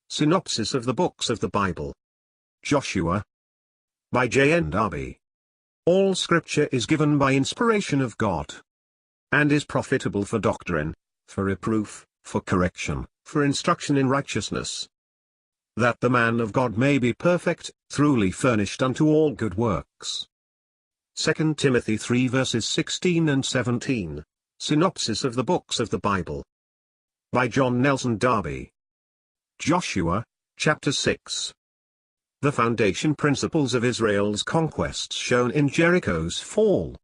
Synopsis of the Books of the Bible. Joshua. By J.N. Darby. All Scripture is given by inspiration of God, and is profitable for doctrine, for reproof, for correction, for instruction in righteousness, that the man of God may be perfect, truly furnished unto all good works. 2 Timothy 3 verses 16 and 17. Synopsis of the Books of the Bible. By John Nelson Darby. Joshua, chapter 6. The foundation principles of Israel's conquests shown in Jericho's fall.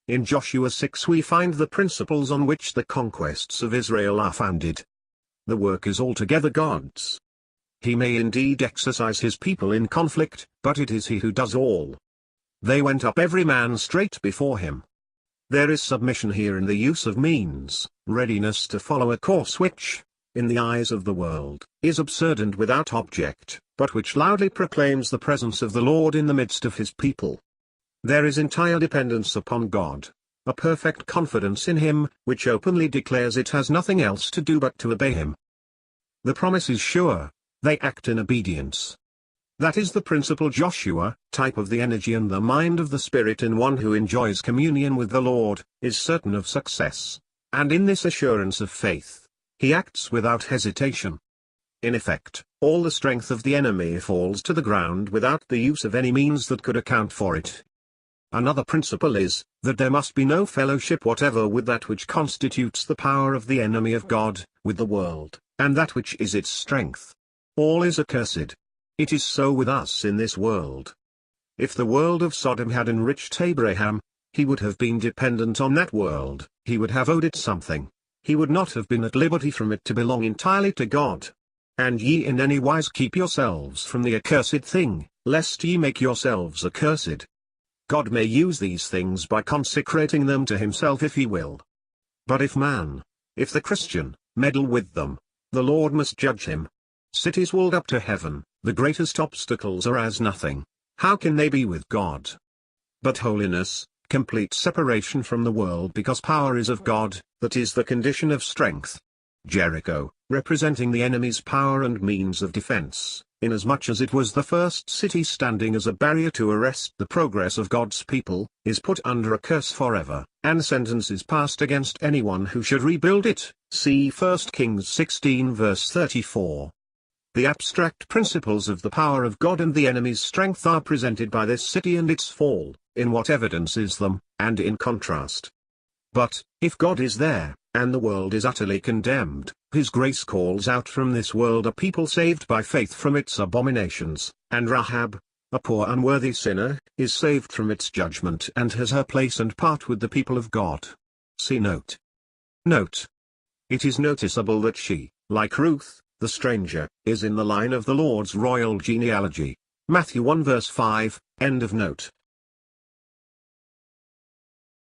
In Joshua 6 we find the principles on which the conquests of Israel are founded. The work is altogether God's. He may indeed exercise his people in conflict, but it is he who does all. They went up every man straight before him. There is submission here in the use of means, readiness to follow a course which, in the eyes of the world, is absurd and without object, but which loudly proclaims the presence of the Lord in the midst of his people. There is entire dependence upon God, a perfect confidence in him, which openly declares it has nothing else to do but to obey him. The promise is sure, they act in obedience. That is the principle Joshua, type of the energy and the mind of the Spirit in one who enjoys communion with the Lord, is certain of success, and in this assurance of faith, he acts without hesitation. In effect, all the strength of the enemy falls to the ground without the use of any means that could account for it. Another principle is, that there must be no fellowship whatever with that which constitutes the power of the enemy of God, with the world, and that which is its strength. All is accursed. It is so with us in this world. If the world of Sodom had enriched Abraham, he would have been dependent on that world, he would have owed it something. He would not have been at liberty from it to belong entirely to God. And ye in any wise keep yourselves from the accursed thing, lest ye make yourselves accursed. God may use these things by consecrating them to himself if he will. But if the Christian, meddle with them, the Lord must judge him. Cities walled up to heaven, the greatest obstacles are as nothing. How can they be with God? But holiness, complete separation from the world because power is of God, that is the condition of strength. Jericho, representing the enemy's power and means of defense, inasmuch as it was the first city standing as a barrier to arrest the progress of God's people, is put under a curse forever, and sentence is passed against anyone who should rebuild it. See 1 Kings 16 verse 34. The abstract principles of the power of God and the enemy's strength are presented by this city and its fall, in what evidences them, and in contrast. But, if God is there, and the world is utterly condemned, his grace calls out from this world a people saved by faith from its abominations, and Rahab, a poor unworthy sinner, is saved from its judgment and has her place and part with the people of God. See note. Note. It is noticeable that she, like Ruth, the stranger, is in the line of the Lord's royal genealogy. Matthew 1 verse 5, end of note.